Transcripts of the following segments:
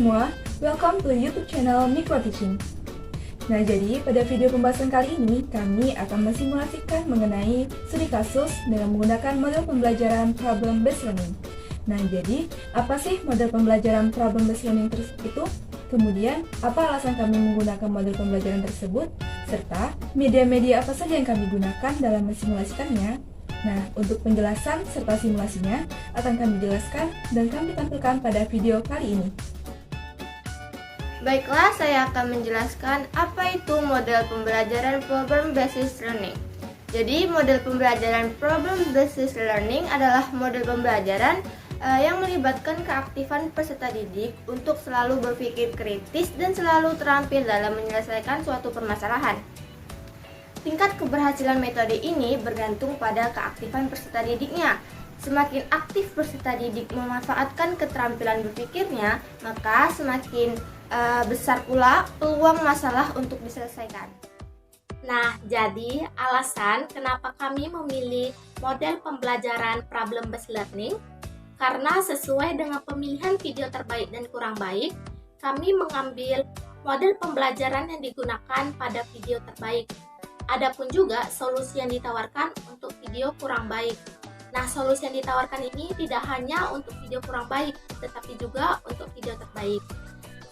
semua, welcome to YouTube channel Micro Teaching. Nah, jadi pada video pembahasan kali ini, kami akan mensimulasikan mengenai studi kasus dengan menggunakan model pembelajaran Problem Based Learning. Nah, jadi apa sih model pembelajaran Problem Based Learning itu? Kemudian, apa alasan kami menggunakan model pembelajaran tersebut? Serta media-media apa saja yang kami gunakan dalam mensimulasikannya? Nah, untuk penjelasan serta simulasinya akan kami jelaskan dan kami tampilkan pada video kali ini. Baiklah, saya akan menjelaskan apa itu model pembelajaran Problem Based Learning. Jadi, model pembelajaran Problem Based Learning adalah model pembelajaran yang melibatkan keaktifan peserta didik untuk selalu berpikir kritis dan selalu terampil dalam menyelesaikan suatu permasalahan. Tingkat keberhasilan metode ini bergantung pada keaktifan peserta didiknya. Semakin aktif peserta didik memanfaatkan keterampilan berpikirnya, maka semakin besar pula peluang masalah untuk diselesaikan. Nah, jadi alasan kenapa kami memilih model pembelajaran Problem Based Learning, karena sesuai dengan pemilihan video terbaik dan kurang baik, kami mengambil model pembelajaran yang digunakan pada video terbaik. Adapun juga solusi yang ditawarkan untuk video kurang baik. Nah, solusi yang ditawarkan ini tidak hanya untuk video kurang baik, tetapi juga untuk video terbaik.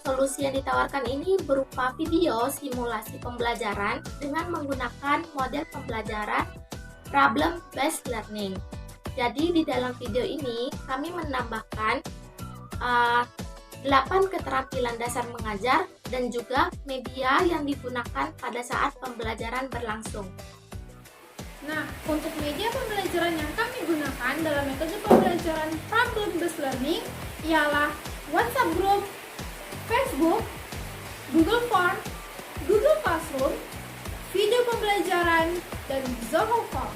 Solusi yang ditawarkan ini berupa video simulasi pembelajaran dengan menggunakan model pembelajaran Problem Based Learning. Jadi, di dalam video ini kami menambahkan 8 keterampilan dasar mengajar dan juga media yang digunakan pada saat pembelajaran berlangsung. Nah, untuk media pembelajaran yang kami gunakan dalam metode pembelajaran Problem Based Learning ialah WhatsApp Group, Facebook, Google Form, Google Classroom, video pembelajaran, dan Zoho Form.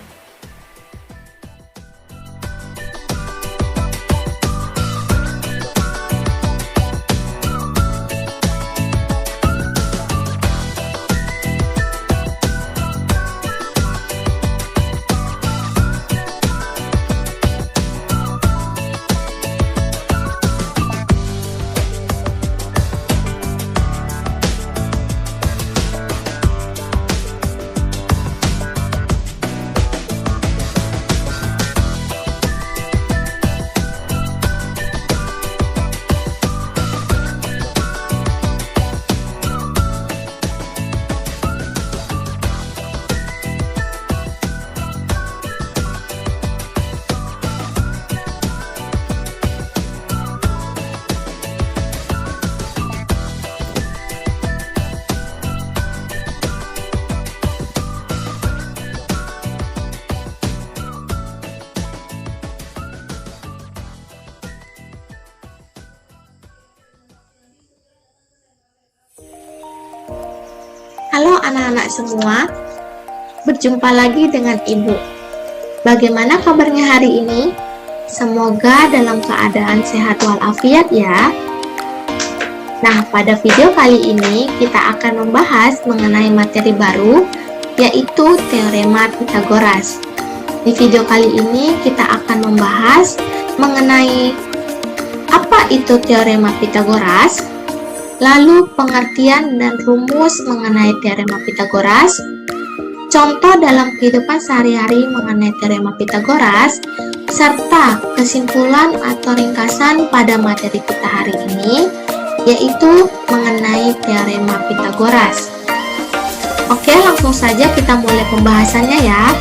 Halo anak-anak semua, berjumpa lagi dengan Ibu. Bagaimana kabarnya hari ini? Semoga dalam keadaan sehat walafiat ya. Nah, pada video kali ini kita akan membahas mengenai materi baru, yaitu Teorema Pythagoras. Di video kali ini kita akan membahas mengenai apa itu Teorema Pythagoras, lalu pengertian dan rumus mengenai Teorema Pythagoras, contoh dalam kehidupan sehari-hari mengenai Teorema Pythagoras, serta kesimpulan atau ringkasan pada materi kita hari ini, yaitu mengenai Teorema Pythagoras. Oke, langsung saja kita mulai pembahasannya ya.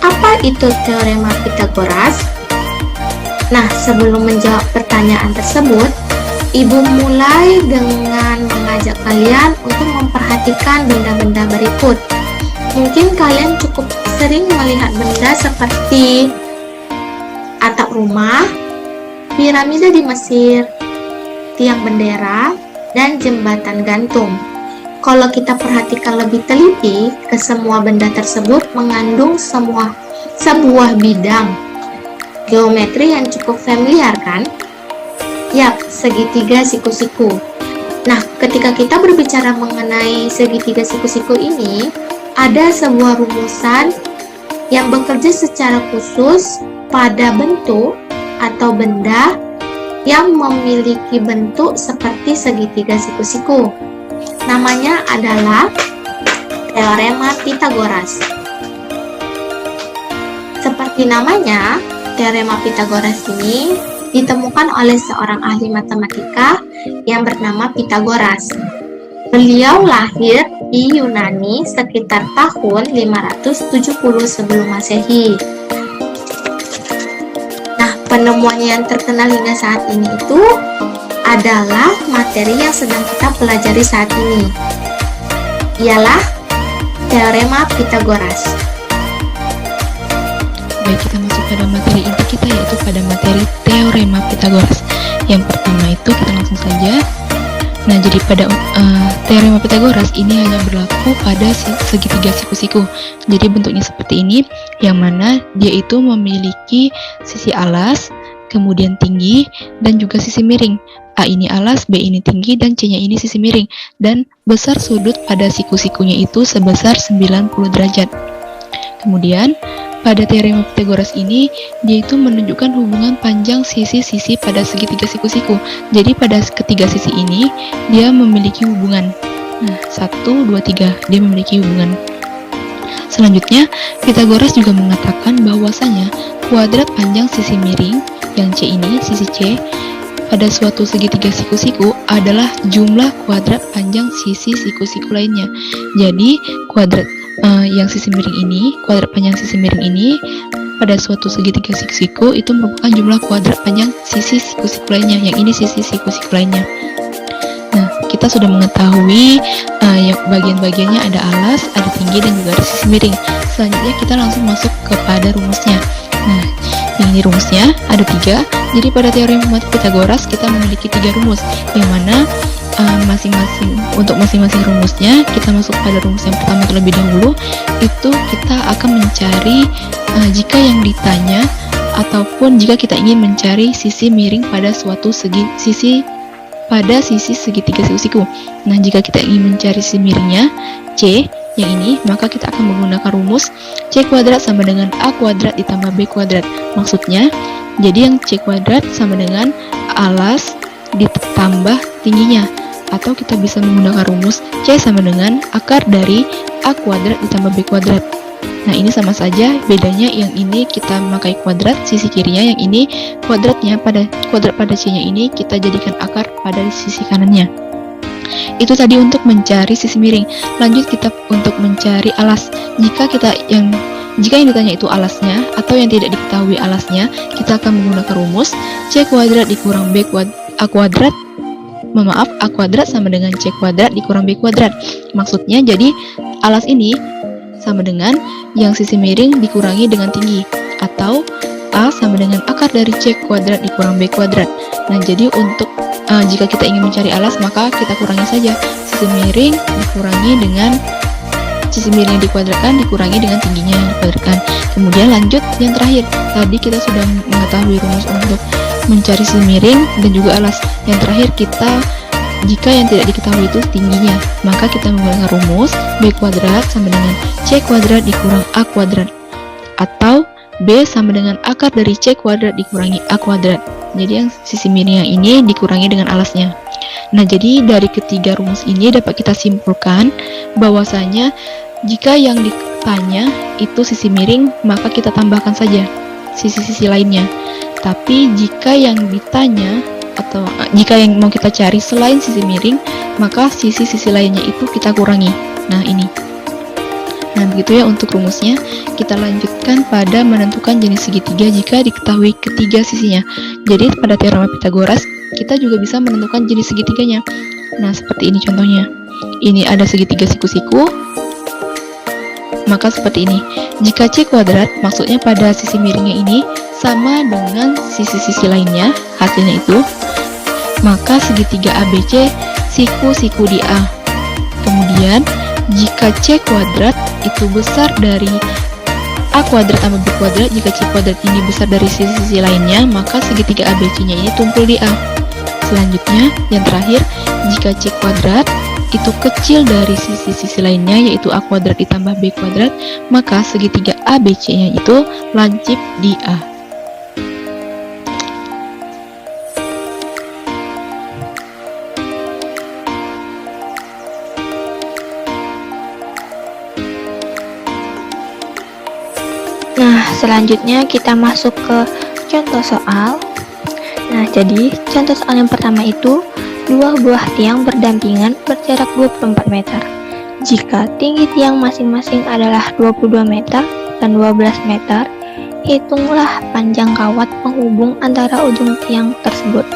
Apa itu Teorema Pythagoras? Nah, sebelum menjawab pertanyaan tersebut, Ibu mulai dengan mengajak kalian untuk memperhatikan benda-benda berikut. Mungkin kalian cukup sering melihat benda seperti atap rumah, piramida di Mesir, tiang bendera, dan jembatan gantung. Kalau kita perhatikan lebih teliti, kesemua benda tersebut mengandung sebuah bidang geometri yang cukup familiar kan? Yap, segitiga siku-siku. Nah, ketika kita berbicara mengenai segitiga siku-siku ini, ada sebuah rumusan yang bekerja secara khusus pada bentuk atau benda yang memiliki bentuk seperti segitiga siku-siku. Namanya adalah teorema Pythagoras. Seperti namanya, teorema Pythagoras ini ditemukan oleh seorang ahli matematika yang bernama Pythagoras. Beliau lahir di Yunani sekitar tahun 570 sebelum Masehi. Nah, penemuannya yang terkenal hingga saat ini itu adalah materi yang sedang kita pelajari saat ini. Ialah teorema Pythagoras. Baik, kita masuk pada materi inti kita, yaitu pada materi teorema Pythagoras. Yang pertama itu kita langsung saja. Nah, jadi pada teorema Pythagoras ini hanya berlaku pada segitiga siku-siku. Jadi bentuknya seperti ini, yang mana dia itu memiliki sisi alas, kemudian tinggi, dan juga sisi miring. A ini alas, B ini tinggi, dan C-nya ini sisi miring. Dan besar sudut pada siku-sikunya itu sebesar 90 derajat. Kemudian, pada teorema Pythagoras ini, dia itu menunjukkan hubungan panjang sisi-sisi pada segitiga siku-siku. Jadi pada ketiga sisi ini, dia memiliki hubungan. Nah, 1, 2, 3, dia memiliki hubungan. Selanjutnya, Pythagoras juga mengatakan bahwasanya kuadrat panjang sisi miring, yang C ini, sisi C, pada suatu segitiga siku-siku adalah jumlah kuadrat panjang sisi siku-siku lainnya. Jadi, kuadrat yang sisi miring ini, kuadrat panjang sisi miring ini pada suatu segitiga siku-siku itu merupakan jumlah kuadrat panjang sisi siku-siku lainnya. Yang ini sisi siku-siku lainnya. Nah, kita sudah mengetahui yang bagian-bagiannya ada alas, ada tinggi, dan juga ada sisi miring. Selanjutnya kita langsung masuk kepada rumusnya. Nah, ini rumusnya ada 3. Jadi pada teorema Pythagoras kita memiliki 3 rumus, yang mana untuk masing-masing rumusnya kita masuk pada rumus yang pertama terlebih dahulu. Itu kita akan mencari jika yang ditanya ataupun jika kita ingin mencari sisi miring pada suatu sisi segitiga siku-siku. Nah, jika kita ingin mencari sisi miringnya C yang ini, maka kita akan menggunakan rumus C kuadrat sama dengan A kuadrat ditambah B kuadrat. Maksudnya, jadi yang C kuadrat sama dengan alas ditambah tingginya. Atau kita bisa menggunakan rumus C sama dengan akar dari A kuadrat ditambah B kuadrat. Nah, ini sama saja, bedanya yang ini kita memakai kuadrat sisi kirinya, yang ini kuadratnya kuadrat pada C-nya ini kita jadikan akar pada sisi kanannya. Itu tadi untuk mencari sisi miring. Lanjut kita untuk mencari alas. Jika yang ditanya itu alasnya atau yang tidak diketahui alasnya, kita akan menggunakan rumus C kuadrat dikurang A kuadrat sama dengan C kuadrat dikurang B kuadrat. Maksudnya jadi alas ini sama dengan yang sisi miring dikurangi dengan tinggi, atau A sama dengan akar dari C kuadrat dikurang B kuadrat. Nah, jadi untuk jika kita ingin mencari alas, maka kita kurangi saja sisi miring dikurangi dengan sisi miring yang dikuadratkan dikurangi dengan tingginya yang dikuadratkan. Kemudian lanjut yang terakhir, tadi kita sudah mengetahui rumus untuk mencari sisi miring dan juga alas. Yang terakhir jika yang tidak diketahui itu tingginya, maka kita menggunakan rumus B kuadrat sama dengan C kuadrat dikurang A kuadrat, atau B sama dengan akar dari C kuadrat dikurangi A kuadrat. Jadi yang sisi miring yang ini dikurangi dengan alasnya. Nah, jadi dari ketiga rumus ini dapat kita simpulkan bahwasanya jika yang ditanya itu sisi miring, maka kita tambahkan saja sisi-sisi lainnya. Tapi jika yang ditanya atau jika yang mau kita cari selain sisi miring, maka sisi-sisi lainnya itu kita kurangi. Nah, ini. Nah, begitu ya untuk rumusnya. Kita lanjutkan pada menentukan jenis segitiga jika diketahui ketiga sisinya. Jadi pada teorema Pythagoras kita juga bisa menentukan jenis segitiganya. Nah, seperti ini contohnya. Ini ada segitiga siku-siku. Maka seperti ini. Jika C kuadrat maksudnya pada sisi miringnya ini sama dengan sisi-sisi lainnya, hasilnya itu, maka segitiga ABC siku-siku di A. Kemudian jika C kuadrat itu besar dari A kuadrat tambah B kuadrat, jika C kuadrat ini besar dari sisi-sisi lainnya, maka segitiga ABC-nya ini tumpul di A. Selanjutnya, yang terakhir, jika C kuadrat itu kecil dari sisi-sisi lainnya, yaitu A kuadrat ditambah B kuadrat, maka segitiga ABC-nya itu lancip di A. Nah, selanjutnya kita masuk ke contoh soal. Nah, jadi contoh soal yang pertama itu dua buah tiang berdampingan berjarak 24 meter. Jika tinggi tiang masing-masing adalah 22 meter dan 12 meter, hitunglah panjang kawat penghubung antara ujung tiang tersebut.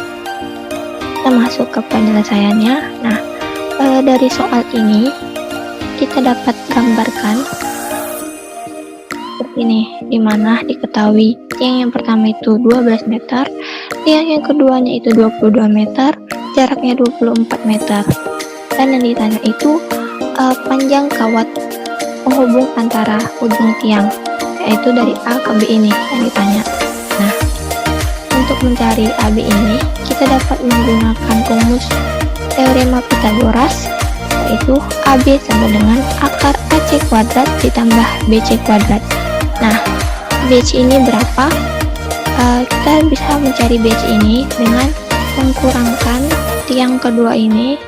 Kita masuk ke penyelesaiannya. Nah, dari soal ini kita dapat gambarkan seperti ini, dimana diketahui tiang yang pertama itu 12 meter, tiang yang keduanya itu 22 meter, jaraknya 24 meter, dan yang ditanya itu panjang kawat penghubung antara ujung tiang, yaitu dari A ke B ini yang ditanya. Nah, untuk mencari AB ini kita dapat menggunakan rumus teorema Pythagoras, yaitu AB sama dengan akar AC kuadrat ditambah BC kuadrat. Nah, BC ini berapa? Kita bisa mencari BC ini dengan mengkurangkan tiang kedua ini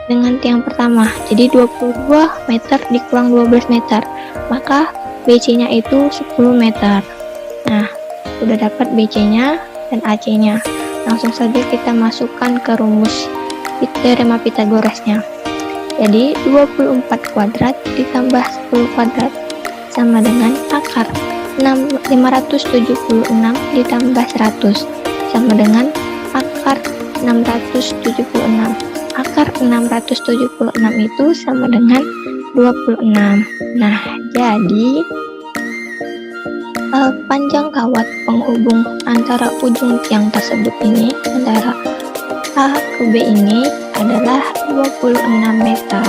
dengan tiang pertama. Jadi 22 meter dikurang 12 meter, maka BC-nya itu 10 meter. Nah, sudah dapat BC-nya dan AC-nya. Langsung saja kita masukkan ke rumus teorema Pythagorasnya. Jadi 24 kuadrat ditambah 10 kuadrat sama dengan akar 576 ditambah 100 sama dengan akar 676. Akar 676 itu sama dengan 26. Nah, jadi panjang kawat penghubung antara ujung tiang tersebut ini, antara A ke B ini adalah 26 meter.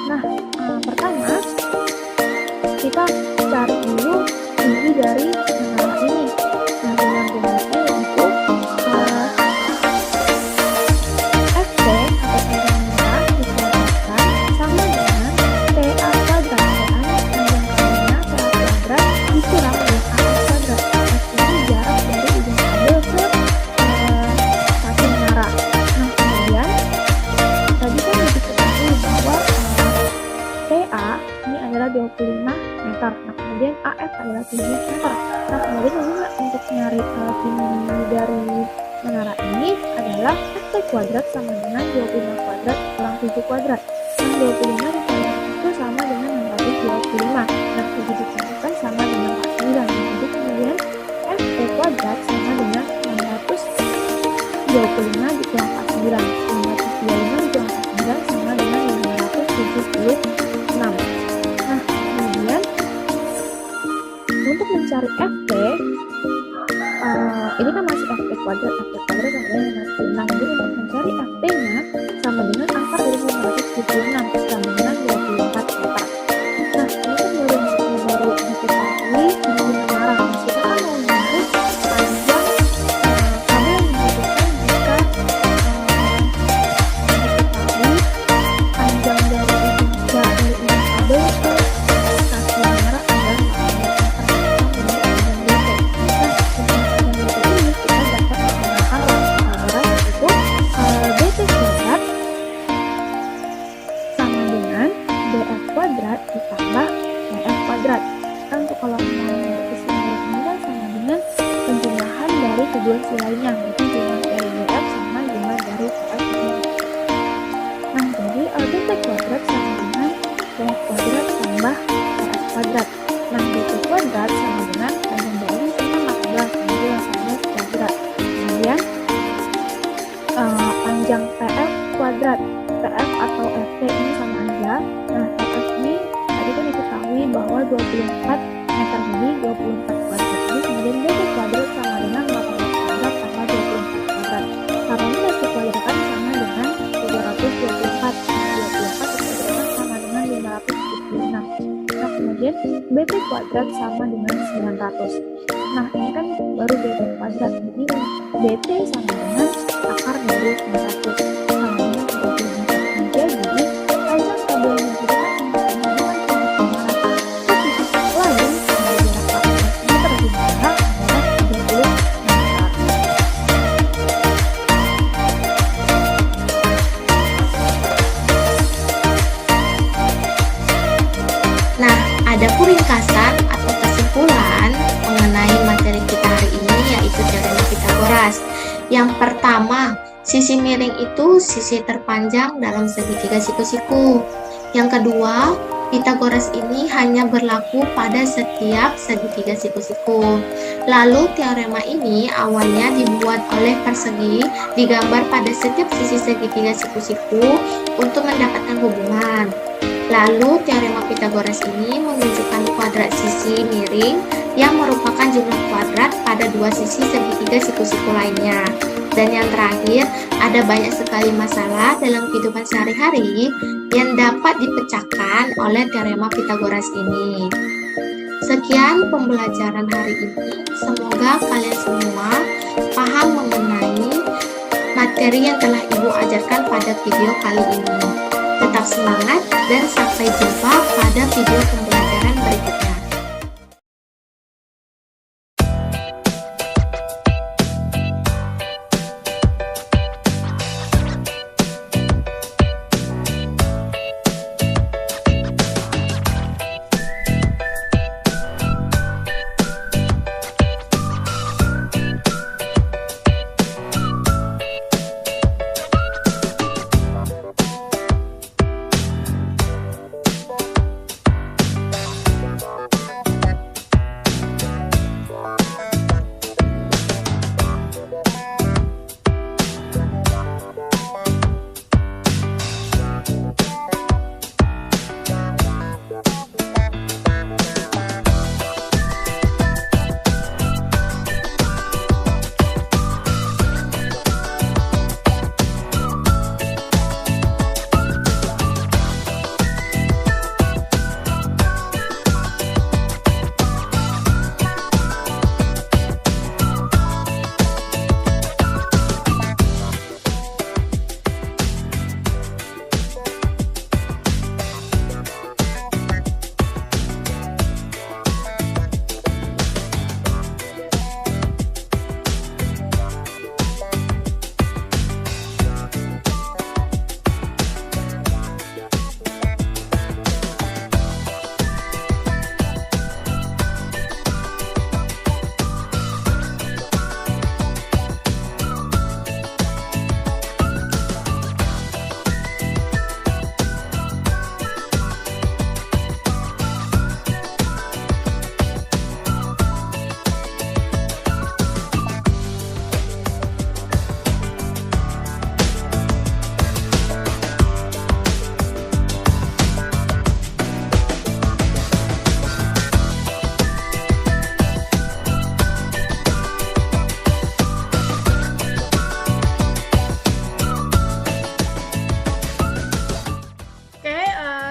Nah, pertama kita cari dulu tinggi dari menara ini. Nah, dengan rumusnya yaitu FT atau panjang menara dikuadratkan sama dengan TA kuadrat. TA kuadrat dikurang dengan AS kuadrat. Ini jarak dari ujung kabel ke satu menara. Nah, kemudian tadi kan diketahui bahwa TA ini adalah 25 meter. Nah, kemudian AF adalah 7 meter. Nah, kemudian juga untuk nyari tinggi dari menara ini adalah FT kuadrat sama dengan 25 kuadrat kurang 7 kuadrat. Nah, 25 dikuadrat itu sama dengan 625. Nah, 7 dikuadratkan sama dengan 49. Jadi kemudian FT kuadrat sama dengan 625 dikurang 49. 525 dikurang 49 sama dengan 576. Nah, kemudian untuk mencari FT, ini kan masih FT kuadrat sama dengan 56. Jadi untuk mencari FT-nya sama dengan akar dari 576 sama dengan 24 meter. Nah, ini kan baru diketahui tinggi menara. Kita kan mau mencari panjang kabel yang dibutuhkan jika diketahui panjang dari ujung kabel ke kaki menara adalah 8 meter sama dengan panjang BT. Nah, dengan panjang BT ini kita dapat menggunakan rumus Pythagoras, yaitu BF kuadrat ditambah PF kuadrat. Kan untuk kalau mau isi miring ini kan sama dengan penjumlahan dari kedua sisi lainnya, yaitu jumlah dari BF sama jumlah dari PF ini. Nah, jadi BT kuadrat sama dengan BF kuadrat tambah PF kuadrat. Nah, BT kuadrat sama dengan panjang BF sama 14, kemudian 18 kuadrat. Kemudian panjang PF kuadrat, PF atau FT ini sama aja. Nah, PF ini tadi kan diketahui bahwa 24 meter jadi 24 kuadrat. Jadi kemudian BT kuadrat sama dengan 18 kuadrat tambah 24 kuadrat. Karena ini BT kuadrat kan sama dengan 324. 24 dikuadratkan sama dengan 576. Nah, kemudian BT kuadrat sama dengan 900. Nah, ini kan baru BT kuadrat. Jadi BT sama dengan akar dari 900. Sama dengan 34. Jadi panjang kabel yang digunakan sama dengan 500. Tapi sisi lain dari jarak 18 meter di mana adalah 30 meter. Nah, ada ringkasan atau kesimpulan mengenai materi kita hari ini, yaitu teorema Pitagoras. Yang pertama, sisi miring itu sisi terpanjang dalam segitiga siku-siku. Yang kedua, Pitagoras ini hanya berlaku pada setiap segitiga siku-siku. Lalu teorema ini awalnya dibuat oleh persegi digambar pada setiap sisi segitiga siku-siku untuk mendapatkan hubungan. Lalu teorema Pitagoras ini menunjukkan kuadrat sisi miring yang merupakan jumlah kuadrat pada dua sisi segitiga siku-siku lainnya. Dan yang terakhir, ada banyak sekali masalah dalam kehidupan sehari-hari yang dapat dipecahkan oleh teorema Pitagoras ini. Sekian pembelajaran hari ini. Semoga kalian semua paham mengenai materi yang telah Ibu ajarkan pada video kali ini. Tetap semangat dan sampai jumpa pada video pembelajaran berikutnya.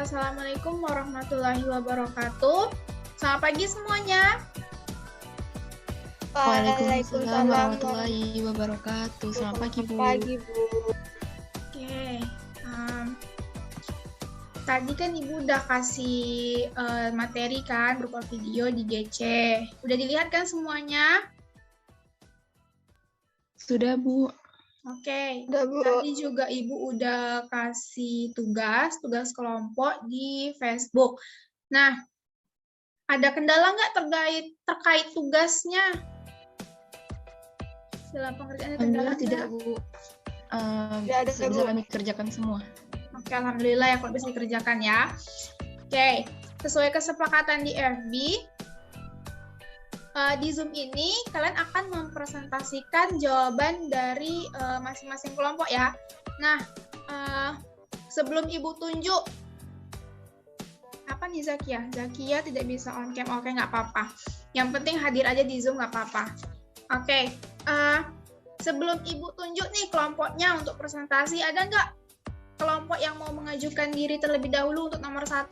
Assalamualaikum warahmatullahi wabarakatuh. Selamat pagi semuanya. Waalaikumsalam warahmatullahi wabarakatuh. Selamat pagi, Bu. Oke. Tadi kan Ibu udah kasih materi kan berupa video di GC. Udah dilihat kan semuanya? Sudah, Bu. Oke. Udah, Bu. Tadi juga Ibu udah kasih tugas kelompok di Facebook. Nah, ada kendala nggak terkait tugasnya? Dalam pengertian ada kendala Alhamdulillah tidak, Bu. Bisa kami kerjakan semua. Oke, alhamdulillah ya kalau bisa dikerjakan ya. Oke, sesuai kesepakatan di FB, di Zoom ini kalian akan mempresentasikan jawaban dari masing-masing kelompok ya. Nah, sebelum Ibu tunjuk, apa nih Zakia? Zakia tidak bisa on cam, oke nggak apa-apa. Yang penting hadir aja di Zoom nggak apa-apa. Oke, sebelum Ibu tunjuk nih kelompoknya untuk presentasi, ada nggak kelompok yang mau mengajukan diri terlebih dahulu untuk nomor 1?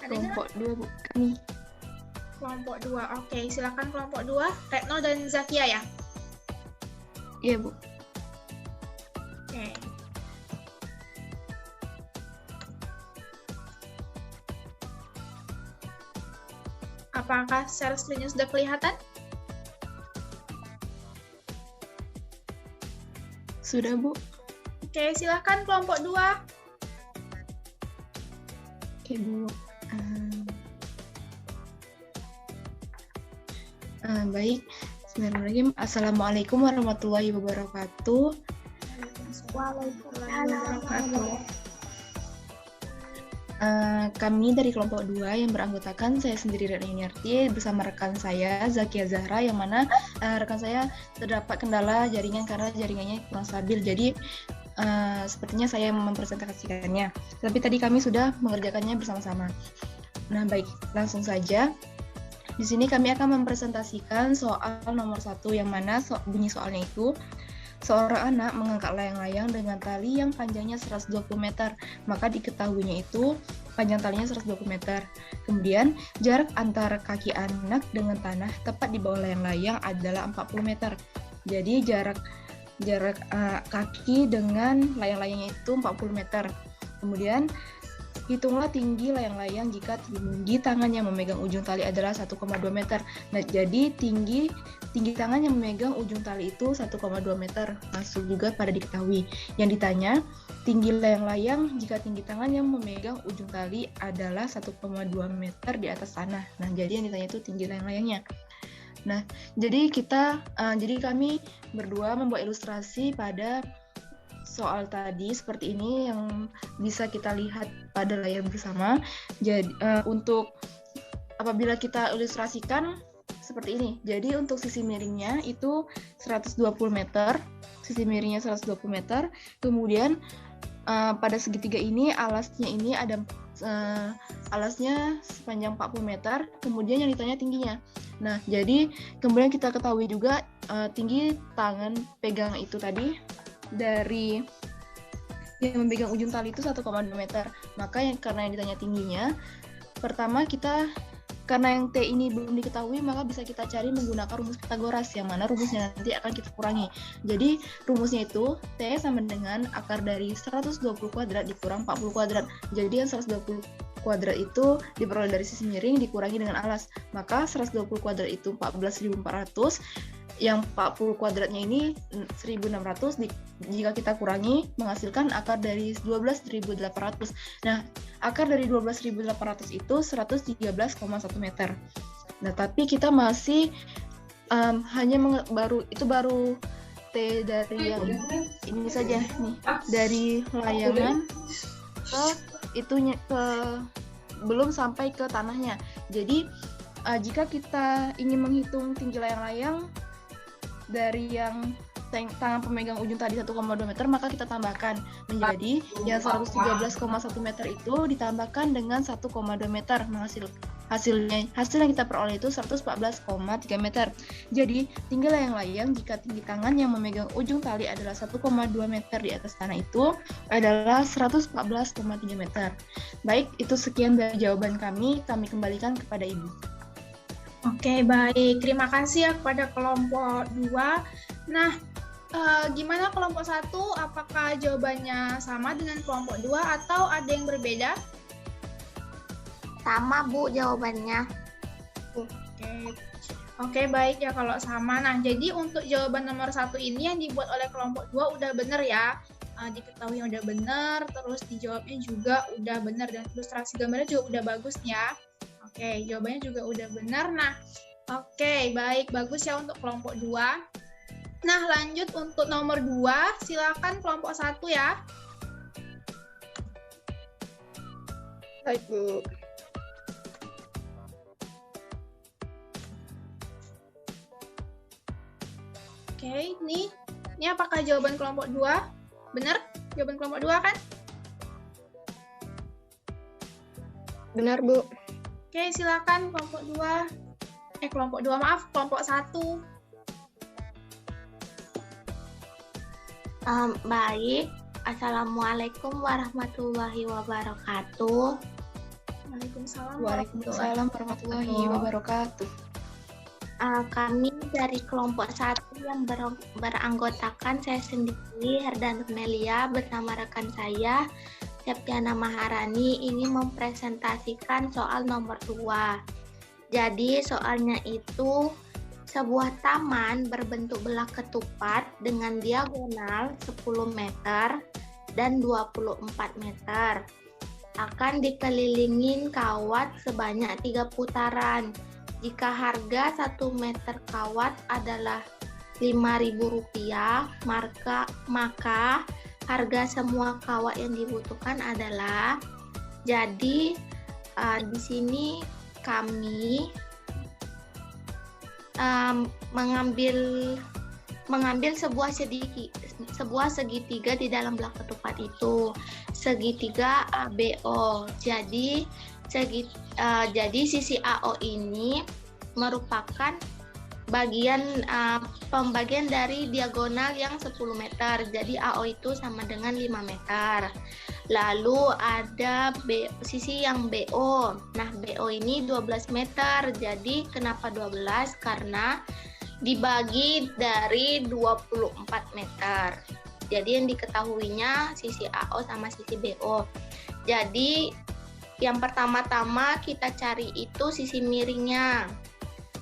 Kelompok 2, Bu. Kami. Kelompok 2, oke. Silakan kelompok 2, Retno dan Zakia ya? Iya, Bu. Oke. Apakah share screen-nya sudah kelihatan? Sudah, Bu. Oke, silakan kelompok 2. Oke, Bu. Baik. Bismillahirrahmanirrahim. Assalamualaikum warahmatullahi wabarakatuh. Kami dari kelompok 2 yang beranggotakan saya sendiri Retno Yuniarti bersama rekan saya Zakia Zahra, yang mana rekan saya terdapat kendala jaringan karena jaringannya kurang stabil. Jadi sepertinya saya mempresentasikannya. Tapi tadi kami sudah mengerjakannya bersama-sama. Nah, baik, langsung saja. Di sini kami akan mempresentasikan soal nomor 1, yang mana bunyi soalnya itu, seorang anak mengangkat layang-layang dengan tali yang panjangnya 120 meter, maka diketahuinya itu panjang talinya 120 meter. Kemudian jarak antara kaki anak dengan tanah tepat di bawah layang-layang adalah 40 meter. Jadi jarak kaki dengan layang-layangnya itu 40 meter. Kemudian hitunglah tinggi layang-layang jika tinggi tangan yang memegang ujung tali adalah 1,2 meter. Nah, jadi tinggi tangan yang memegang ujung tali itu 1,2 meter. Langsung juga pada diketahui. Yang ditanya, tinggi layang-layang jika tinggi tangan yang memegang ujung tali adalah 1,2 meter di atas tanah. Nah, jadi yang ditanya itu tinggi layang-layangnya. Nah, jadi kami berdua membuat ilustrasi pada soal tadi seperti ini yang bisa kita lihat pada layar bersama. Jadi untuk apabila kita ilustrasikan seperti ini. Jadi untuk sisi miringnya itu 120 meter, sisi miringnya 120 meter. Kemudian pada segitiga ini alasnya ada alasnya sepanjang 40 meter. Kemudian yang ditanya tingginya. Nah, jadi kemudian kita ketahui juga tinggi tangan pegang itu tadi dari yang memegang ujung tali itu 1,2 meter. Maka karena yang ditanya tingginya, pertama karena yang T ini belum diketahui, maka bisa kita cari menggunakan rumus Pythagoras, yang mana rumusnya nanti akan kita kurangi. Jadi rumusnya itu T sama dengan akar dari 120 kuadrat dikurang 40 kuadrat. Jadi yang 120 kuadrat itu diperoleh dari sisi miring dikurangi dengan alas. Maka 120 kuadrat itu 14.400. Yang 40 kuadratnya ini 1.600, jika kita kurangi menghasilkan akar dari 12.800. Nah, akar dari 12.800 itu 113,1 meter. Nah, tapi kita masih baru T dari yang ini saja nih, dari layangan belum sampai ke tanahnya. Jadi jika kita ingin menghitung tinggi layang-layang dari yang tangan pemegang ujung tadi 1,2 meter, maka kita tambahkan menjadi yang 113,1 meter itu ditambahkan dengan 1,2 meter, hasil yang kita peroleh itu 114,3 meter. Jadi tinggi layang-layang jika tinggi tangan yang memegang ujung tali adalah 1,2 meter di atas tanah itu adalah 114,3 meter. Baik, itu sekian dari jawaban kami kembalikan kepada Ibu. Oke, baik. Terima kasih ya kepada kelompok 2. Nah, gimana kelompok 1? Apakah jawabannya sama dengan kelompok 2 atau ada yang berbeda? Sama, Bu, jawabannya. Oke. Oke, baik ya kalau sama. Nah, jadi untuk jawaban nomor 1 ini yang dibuat oleh kelompok 2 udah bener ya. Diketahui udah bener, terus dijawabnya juga udah bener, dan ilustrasi gambarnya juga udah bagus ya. Oke, jawabannya juga udah bener. Nah, oke, baik. Bagus ya untuk kelompok 2. Nah, lanjut untuk nomor 2. Silakan kelompok 1 ya. Baik, Bu. Oke, ini apakah jawaban kelompok 2? Benar? Jawaban kelompok 2 kan? Benar, Bu. Oke, silakan kelompok 2. Kelompok 2, maaf, kelompok 1. Baik. Assalamualaikum warahmatullahi wabarakatuh. Waalaikumsalam. Waalaikumsalam warahmatullahi wabarakatuh. Kami dari kelompok 1 yang beranggotakan saya sendiri, Herdan Melia, bersama rekan saya, Septiana Maharani, ingin mempresentasikan soal nomor 2. Jadi soalnya itu, sebuah taman berbentuk belah ketupat dengan diagonal 10 meter dan 24 meter. Akan dikelilingin kawat sebanyak 3 putaran. Jika harga 1 meter kawat adalah Rp5.000, maka harga semua kawat yang dibutuhkan adalah, jadi di sini kami mengambil sebuah segitiga di dalam belah ketupat itu, segitiga ABO. Jadi sisi AO ini merupakan pembagian dari diagonal yang 10 meter. Jadi AO itu sama dengan 5 meter. Lalu ada sisi yang BO. Nah, BO ini 12 meter. Jadi kenapa 12? Karena dibagi dari 24 meter. Jadi yang diketahuinya sisi AO sama sisi BO. Jadi yang pertama-tama kita cari itu sisi miringnya.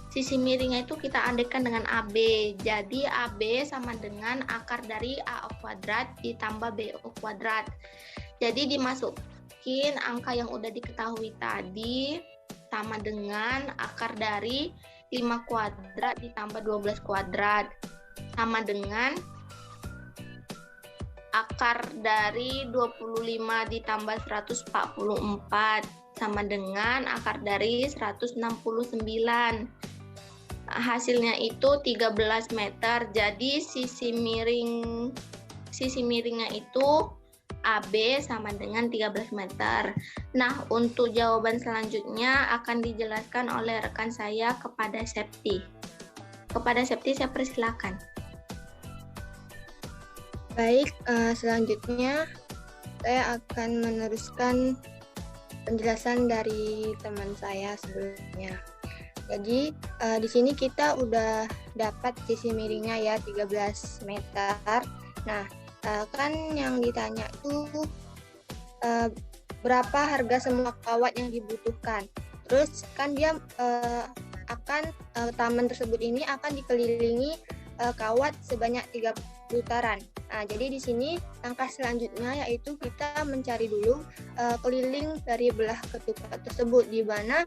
Sisi miringnya itu kita andaikan dengan AB. Jadi AB sama dengan akar dari AO kuadrat ditambah BO kuadrat. Jadi dimasukin angka yang udah diketahui tadi sama dengan akar dari 5 kuadrat ditambah 12 kuadrat. Sama dengan akar dari 25 ditambah 144 sama dengan akar dari 169. Hasilnya itu 13 meter. Jadi sisi miringnya itu AB sama dengan 13 meter. Nah, untuk jawaban selanjutnya akan dijelaskan oleh rekan saya kepada Septi. Kepada Septi saya persilakan. Baik, selanjutnya saya akan meneruskan penjelasan dari teman saya sebelumnya. Jadi di sini kita udah dapat sisi miringnya ya 13 meter. Nah, kan yang ditanya itu berapa harga semua kawat yang dibutuhkan. Terus kan dia taman tersebut ini akan dikelilingi kawat sebanyak 3 putaran. Nah, jadi di sini langkah selanjutnya yaitu kita mencari dulu keliling dari belah ketupat tersebut, di mana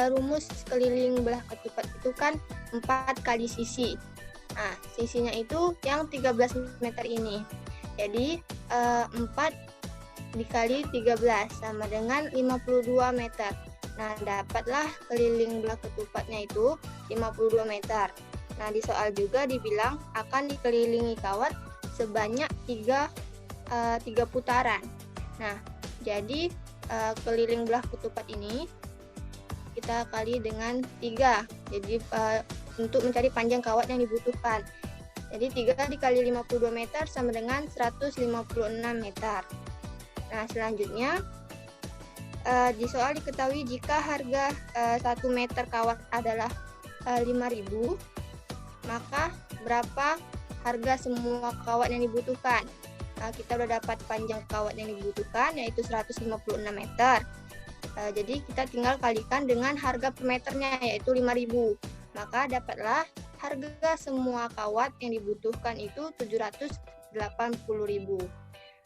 rumus keliling belah ketupat itu kan 4 kali sisi. Nah, sisinya itu yang 13 meter ini. Jadi 4 dikali 13 sama dengan 52 meter. Nah, dapatlah keliling belah ketupatnya itu 52 meter. Nah, di soal juga dibilang akan dikelilingi kawat sebanyak 3 putaran. Nah, jadi keliling belah ketupat ini kita kali dengan 3. Jadi untuk mencari panjang kawat yang dibutuhkan. Jadi 3 dikali 52 meter sama dengan 156 meter. Nah, selanjutnya di soal diketahui jika harga 1 meter kawat adalah 5.000, maka berapa harga semua kawat yang dibutuhkan. Nah, kita udah dapat panjang kawat yang dibutuhkan yaitu 156 meter. Jadi kita tinggal kalikan dengan harga per meternya yaitu 5.000. maka dapatlah harga semua kawat yang dibutuhkan itu 780.000.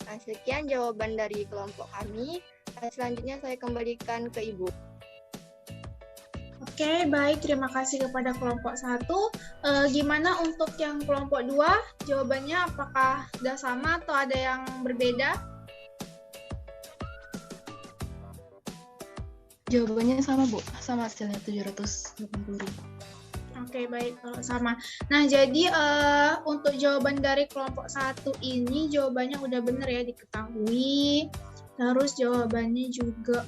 Nah, sekian jawaban dari kelompok kami. Selanjutnya saya kembalikan ke Ibu. Oke, baik. Terima kasih kepada kelompok 1. Gimana untuk yang kelompok 2? Jawabannya apakah sudah sama atau ada yang berbeda? Jawabannya sama, Bu. Sama hasilnya 780.000. Oke, baik kalau sama. Nah, jadi untuk jawaban dari kelompok 1 ini jawabannya udah benar ya, diketahui. Terus jawabannya juga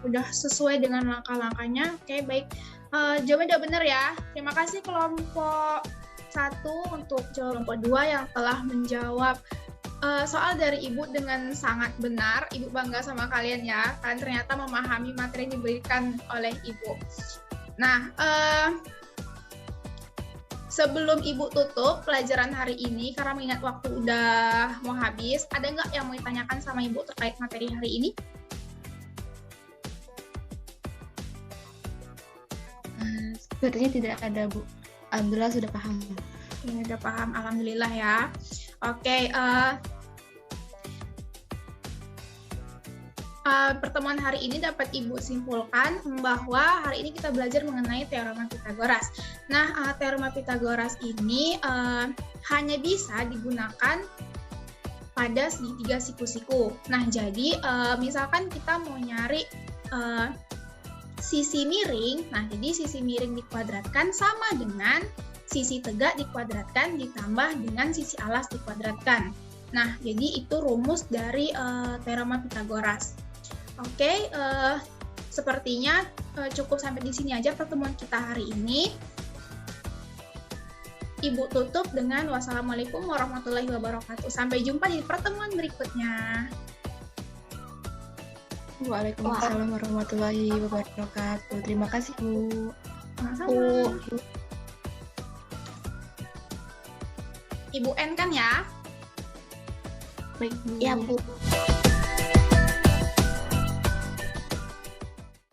udah sesuai dengan langkah-langkahnya. Oke, baik. Jawabannya udah benar ya. Terima kasih kelompok 1 untuk kelompok 2 yang telah menjawab soal dari Ibu dengan sangat benar. Ibu bangga sama kalian ya. Kalian ternyata memahami materi yang diberikan oleh Ibu. Nah, sebelum Ibu tutup pelajaran hari ini, karena mengingat waktu udah mau habis, ada nggak yang mau ditanyakan sama Ibu terkait materi hari ini? Sepertinya tidak ada, Bu. Alhamdulillah sudah paham. Ya, udah paham, alhamdulillah ya. Oke, pertemuan hari ini dapat Ibu simpulkan bahwa hari ini kita belajar mengenai teorema Pythagoras. Nah, teorema Pythagoras ini hanya bisa digunakan pada segitiga siku-siku. Nah, jadi misalkan kita mau nyari sisi miring, nah jadi sisi miring dikuadratkan sama dengan sisi tegak dikuadratkan ditambah dengan sisi alas dikuadratkan. Nah, jadi itu rumus dari teorema Pythagoras. Oke, sepertinya cukup sampai di sini aja pertemuan kita hari ini. Ibu tutup dengan wassalamualaikum warahmatullahi wabarakatuh. Sampai jumpa di pertemuan berikutnya. Waalaikumsalam warahmatullahi wabarakatuh. Terima kasih, Bu. Sama-sama. Ibu N kan ya? Baik, Bu. Ya, Bu.